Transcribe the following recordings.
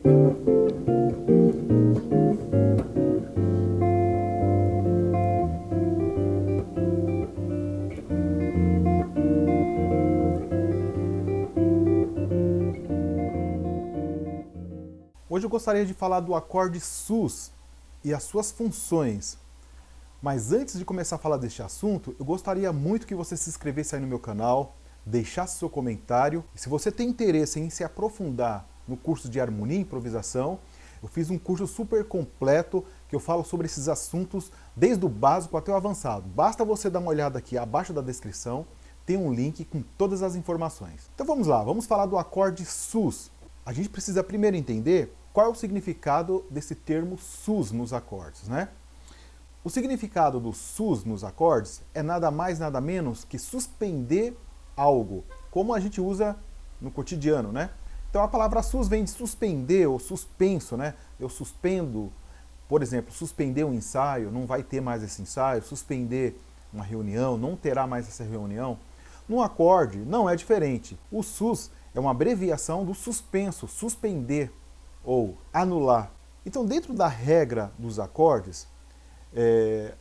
Hoje eu gostaria de falar do acorde sus e as suas funções. Mas antes de começar a falar deste assunto, eu gostaria muito que você se inscrevesse aí no meu canal, deixasse seu comentário. E se você tem interesse em se aprofundar no curso de harmonia e improvisação, eu fiz um curso super completo que eu falo sobre esses assuntos desde o básico até o avançado. Basta você dar uma olhada aqui abaixo da descrição, tem um link com todas as informações. Então vamos lá, vamos falar do acorde sus. A gente precisa primeiro entender qual é o significado desse termo sus nos acordes, né? O significado do sus nos acordes é nada mais, nada menos que suspender algo, como a gente usa no cotidiano, né? Então a palavra sus vem de suspender ou suspenso, né? Eu suspendo, por exemplo, suspender um ensaio, não vai ter mais esse ensaio, suspender uma reunião, não terá mais essa reunião. No acorde não é diferente. O sus é uma abreviação do suspenso, suspender ou anular. Então, dentro da regra dos acordes,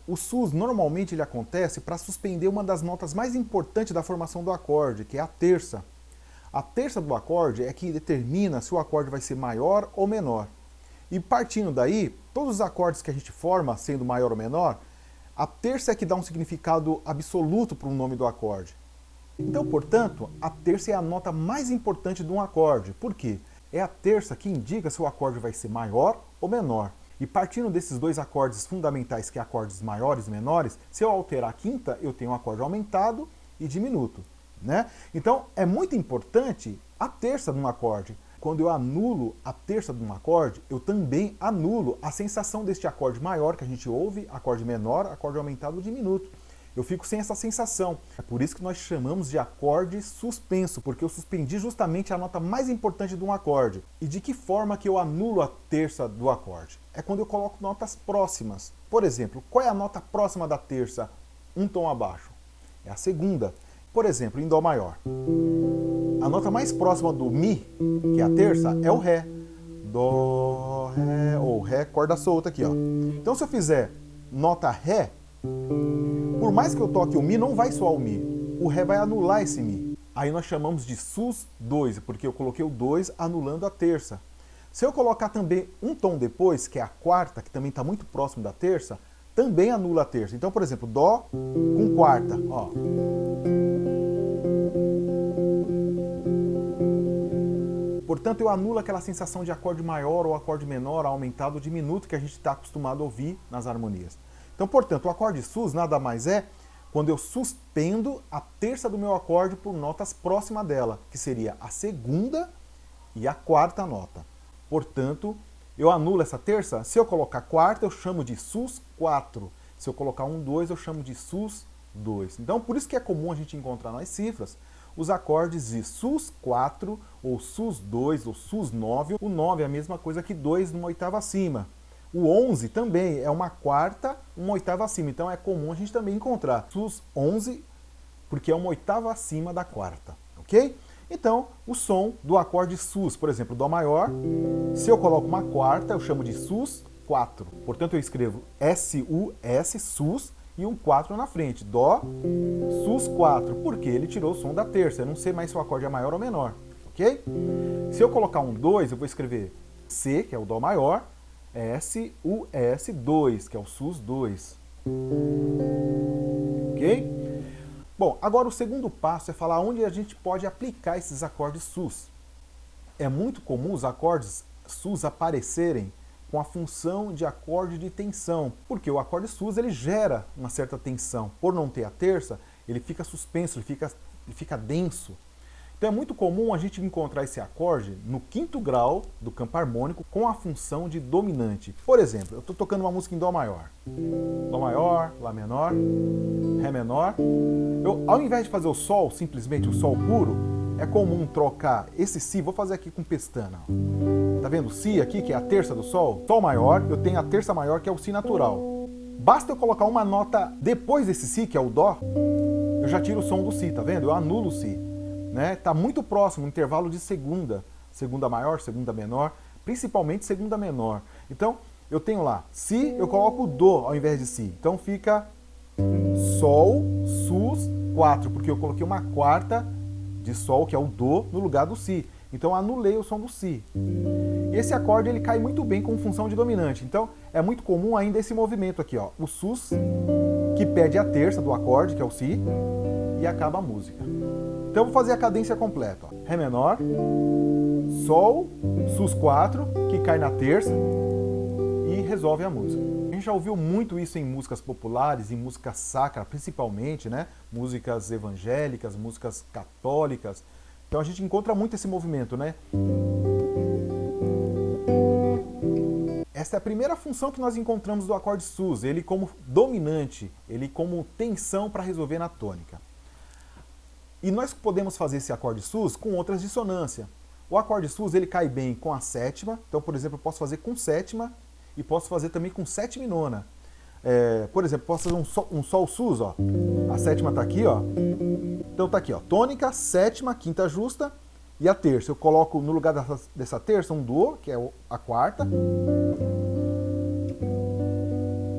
o sus normalmente ele acontece para suspender uma das notas mais importantes da formação do acorde, que é a terça. A terça do acorde é que determina se o acorde vai ser maior ou menor. E partindo daí, todos os acordes que a gente forma, sendo maior ou menor, a terça é que dá um significado absoluto para o nome do acorde. Então, portanto, a terça é a nota mais importante de um acorde. Por quê? É a terça que indica se o acorde vai ser maior ou menor. E partindo desses dois acordes fundamentais, que é acordes maiores e menores, se eu alterar a quinta, eu tenho um acorde aumentado e diminuto, né? Então, é muito importante a terça de um acorde. Quando eu anulo a terça de um acorde, eu também anulo a sensação deste acorde maior que a gente ouve, acorde menor, acorde aumentado ou diminuto. Eu fico sem essa sensação. É por isso que nós chamamos de acorde suspenso, porque eu suspendi justamente a nota mais importante de um acorde. E de que forma que eu anulo a terça do acorde? É quando eu coloco notas próximas. Por exemplo, qual é a nota próxima da terça, um tom abaixo? É a segunda. Por exemplo, em dó maior. A nota mais próxima do mi, que é a terça, é o ré. Dó, ré, ou ré, corda solta aqui, ó. Então se eu fizer nota ré, por mais que eu toque o mi, não vai soar o mi. O ré vai anular esse mi. Aí nós chamamos de sus 2, porque eu coloquei o 2 anulando a terça. Se eu colocar também um tom depois, que é a quarta, que também está muito próximo da terça, também anula a terça. Então, por exemplo, dó com quarta, ó. Portanto, eu anulo aquela sensação de acorde maior ou acorde menor, aumentado ou diminuto que a gente está acostumado a ouvir nas harmonias. Então, portanto, o acorde sus nada mais é quando eu suspendo a terça do meu acorde por notas próximas dela, que seria a segunda e a quarta nota. Portanto, eu anulo essa terça. Se eu colocar quarta, eu chamo de sus 4. Se eu colocar um 2, eu chamo de sus 2. Então, por isso que é comum a gente encontrar nas cifras os acordes de sus 4, ou sus 2, ou sus 9. O 9 é a mesma coisa que 2 numa oitava acima. O 11 também é uma quarta, uma oitava acima. Então é comum a gente também encontrar sus 11, porque é uma oitava acima da quarta, ok? Então, o som do acorde sus, por exemplo, dó maior, se eu coloco uma quarta, eu chamo de sus 4. Portanto, eu escrevo S-U-S, sus, e um 4 na frente. Dó, sus 4, porque ele tirou o som da terça. Eu não sei mais se o acorde é maior ou menor, ok? Se eu colocar um 2, eu vou escrever C, que é o dó maior, S-U-S 2, que é o sus 2. Ok? Bom, agora o segundo passo é falar onde a gente pode aplicar esses acordes sus. É muito comum os acordes sus aparecerem com a função de acorde de tensão, porque o acorde sus ele gera uma certa tensão. Por não ter a terça, ele fica suspenso, ele fica denso. Então é muito comum a gente encontrar esse acorde no quinto grau do campo harmônico com a função de dominante. Por exemplo, eu estou tocando uma música em dó maior. Dó maior, lá menor, ré menor. Ao invés de fazer o sol, simplesmente o sol puro, é comum trocar esse si, vou fazer aqui com pestana. Tá vendo o si aqui, que é a terça do sol? Sol maior, eu tenho a terça maior, que é o si natural. Basta eu colocar uma nota depois desse si, que é o dó, eu já tiro o som do si, tá vendo? Eu anulo o si. Né? Tá muito próximo, intervalo de segunda. Segunda maior, segunda menor. principalmente segunda menor. Então, eu tenho lá Si, eu coloco Dó ao invés de Si. Então fica Sol, Sus, 4, porque eu coloquei uma quarta de Sol, que é o Dó, no lugar do Si. Então anulei o som do Si. Esse acorde ele cai muito bem com função de dominante. Então é muito comum ainda esse movimento aqui, ó, o Sus, que pede a terça do acorde, que é o Si, e acaba a música. Então eu vou fazer a cadência completa. Ó. Ré menor, Sol, Sus 4, que cai na terça e resolve a música. A gente já ouviu muito isso em músicas populares, em música sacra principalmente, né? Músicas evangélicas, músicas católicas. Então a gente encontra muito esse movimento, né? Essa é a primeira função que nós encontramos do acorde sus, ele como dominante, ele como tensão para resolver na tônica. E nós podemos fazer esse acorde sus com outras dissonâncias. O acorde sus ele cai bem com a sétima, então por exemplo eu posso fazer com sétima e posso fazer também com sétima e nona. Por exemplo, posso fazer um sol sus, ó. A sétima está aqui, ó. Então tá aqui, ó, tônica, sétima, quinta justa e a terça. Eu coloco no lugar dessa terça um Dó, que é a quarta.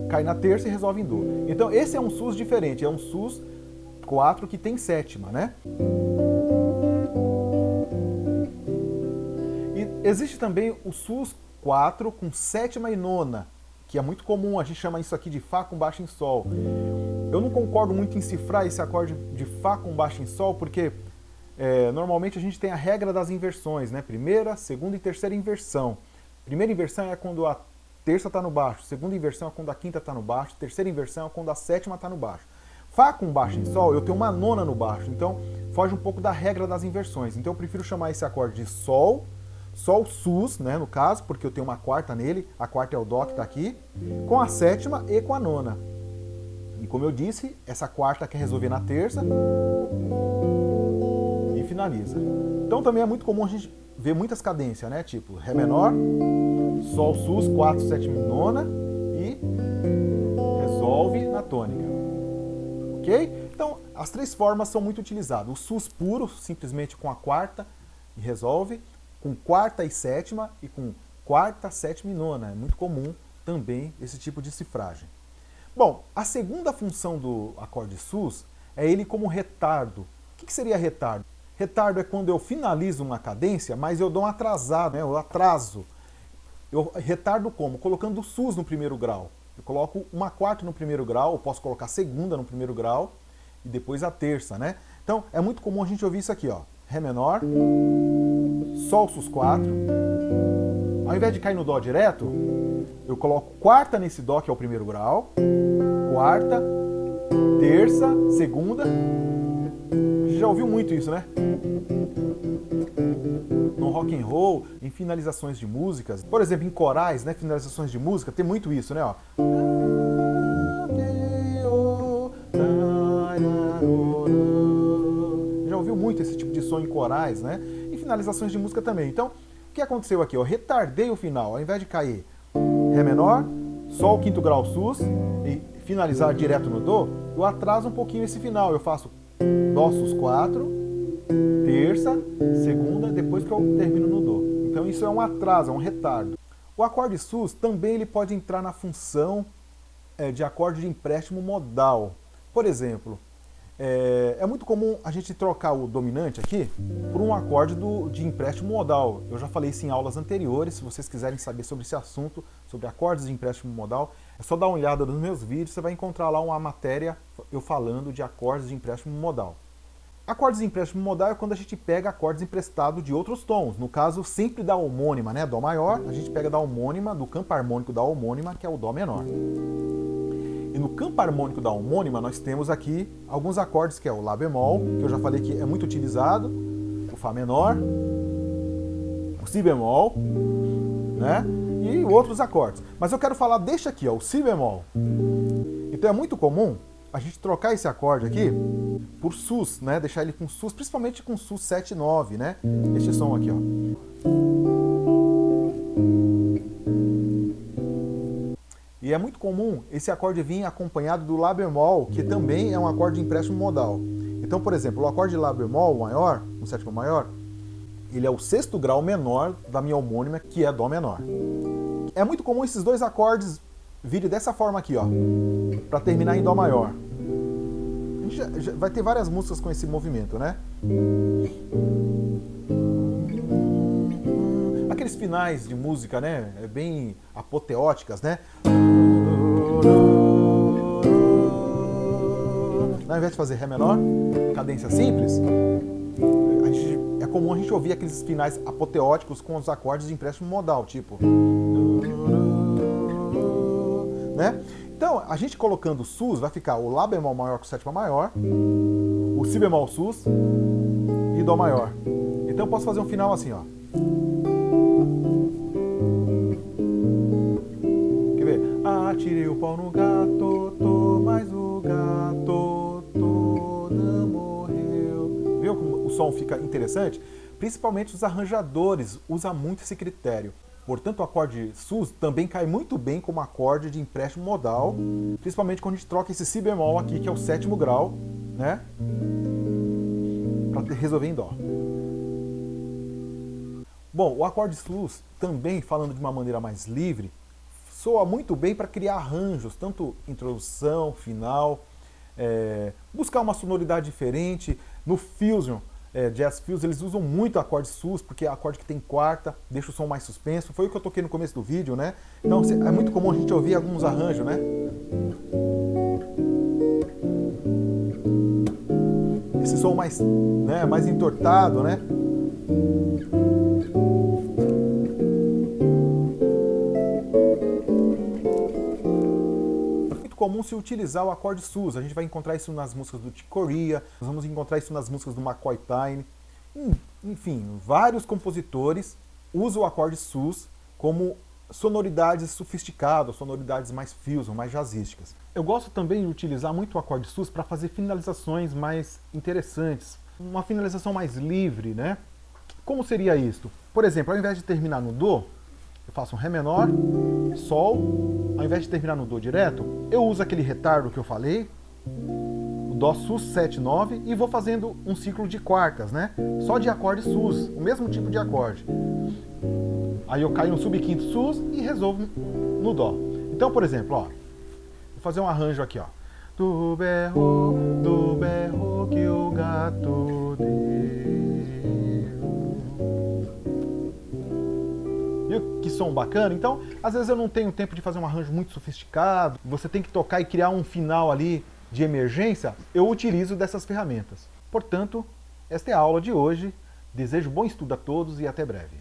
Cai na terça e resolve em Dó. Então esse é um sus diferente, é um sus 4 que tem sétima, né? E existe também o sus 4 com sétima e nona, que é muito comum, a gente chama isso aqui de Fá com baixo em Sol. Eu não concordo muito em cifrar esse acorde de Fá com baixo em Sol, porque normalmente a gente tem a regra das inversões, né? Primeira, segunda e terceira inversão. Primeira inversão é quando a terça está no baixo, segunda inversão é quando a quinta está no baixo, terceira inversão é quando a sétima está no baixo. Fá com baixo em Sol, eu tenho uma nona no baixo, então foge um pouco da regra das inversões. Então eu prefiro chamar esse acorde de Sol, Sol sus, né, no caso, porque eu tenho uma quarta nele, a quarta é o Dó que está aqui, com a sétima e com a nona. E como eu disse, essa quarta quer resolver na terça e finaliza. Então também é muito comum a gente ver muitas cadências, né, tipo Ré menor, Sol sus, 4, sétima e nona e resolve na tônica. Ok? Então as três formas são muito utilizadas. O sus puro, simplesmente com a quarta e resolve, com quarta e sétima e com quarta, sétima e nona. É muito comum também esse tipo de cifragem. Bom, a segunda função do acorde sus é ele como retardo. O que seria retardo? Retardo é quando eu finalizo uma cadência, mas eu dou um atrasado, né? Eu atraso. Eu retardo como? Colocando o sus no primeiro grau. Eu coloco uma quarta no primeiro grau, eu posso colocar a segunda no primeiro grau e depois a terça, né? Então é muito comum a gente ouvir isso aqui, ó. Ré menor, Sol sus 4. Ao invés de cair no Dó direto, eu coloco quarta nesse Dó, que é o primeiro grau, quarta, terça, segunda. Você já ouviu muito isso, né? No rock and roll, em finalizações de músicas, por exemplo, em corais, né, finalizações de música, tem muito isso, né, ó. Já ouviu muito esse tipo de som em corais, né? E finalizações de música também. Então, o que aconteceu aqui? Eu retardei o final, ao invés de cair Ré menor, Sol quinto grau sus e finalizar direto no Dó, eu atraso um pouquinho esse final. Eu faço Dó sus 4, terça, segunda, depois que eu termino no Dó. Então isso é um atraso, é um retardo. O acorde sus também ele pode entrar na função de acorde de empréstimo modal. Por exemplo, é muito comum a gente trocar o dominante aqui por um acorde de empréstimo modal. Eu já falei isso em aulas anteriores. Se vocês quiserem saber sobre esse assunto, sobre acordes de empréstimo modal, é só dar uma olhada nos meus vídeos, você vai encontrar lá uma matéria eu falando de acordes de empréstimo modal. Acordes de empréstimo modal é quando a gente pega acordes emprestados de outros tons. No caso, sempre da homônima, né? Dó maior, a gente pega da homônima, do campo harmônico da homônima, que é o Dó menor. E no campo harmônico da homônima, nós temos aqui alguns acordes, que é o Lá bemol, que eu já falei que é muito utilizado, o Fá menor, o Si bemol, né? E outros acordes. Mas eu quero falar deste aqui, ó, o Si bemol. Então é muito comum a gente trocar esse acorde aqui por sus, né? Deixar ele com sus, principalmente com sus 7 e 9, né? Este som aqui, ó. E é muito comum esse acorde vir acompanhado do Lá bemol, que também é um acorde de empréstimo modal. Então, por exemplo, o acorde de Lá bemol maior, um sétima maior, Ele é o sexto grau menor da minha homônima, que é Dó menor. É muito comum esses dois acordes virem dessa forma aqui, ó, para terminar em Dó maior. A gente já vai ter várias músicas com esse movimento, né? Aqueles finais de música, né? Bem apoteóticas, né? Ao invés de fazer Ré menor, cadência simples, é comum a gente ouvir aqueles finais apoteóticos com os acordes de empréstimo modal, tipo... né? Então, a gente colocando sus, vai ficar o Lá bemol maior com sétima maior, o Si bemol sus e Dó maior. Então eu posso fazer um final assim, ó. Quer ver? Atirei o pau no gato, mas o gato não morreu. Viu como o som fica interessante? Principalmente os arranjadores usam muito esse critério. Portanto, o acorde sus também cai muito bem como acorde de empréstimo modal, principalmente quando a gente troca esse Si bemol aqui, que é o sétimo grau, né? Para resolver em Dó. Bom, o acorde sus, também falando de uma maneira mais livre, soa muito bem para criar arranjos, tanto introdução, final, buscar uma sonoridade diferente. No Fusion, Jazz Fusion, eles usam muito acorde sus, porque é acorde que tem quarta, deixa o som mais suspenso. Foi o que eu toquei no começo do vídeo, né? Então é muito comum a gente ouvir alguns arranjos, né? Esse som mais, né, mais entortado, né? Comum se utilizar o acorde sus. A gente vai encontrar isso nas músicas do Chick Corea, nós vamos encontrar isso nas músicas do McCoy Tyne. Enfim, vários compositores usam o acorde sus como sonoridades sofisticadas, sonoridades mais fusion, mais jazzísticas. Eu gosto também de utilizar muito o acorde sus para fazer finalizações mais interessantes, uma finalização mais livre, né? Como seria isto? Por exemplo, ao invés de terminar no Dó, eu faço um Ré menor, Sol, ao invés de terminar no Dó direto, eu uso aquele retardo que eu falei, o Dó sus 7, 9, e vou fazendo um ciclo de quartas, né? Só de acorde sus, o mesmo tipo de acorde. Aí eu caio no subquinto sus e resolvo no Dó. Então, por exemplo, ó, vou fazer um arranjo aqui, ó. Do berro que o gato deu. Viu que som bacana? Então, às vezes eu não tenho tempo de fazer um arranjo muito sofisticado, você tem que tocar e criar um final ali de emergência, eu utilizo dessas ferramentas. Portanto, esta é a aula de hoje. Desejo bom estudo a todos e até breve.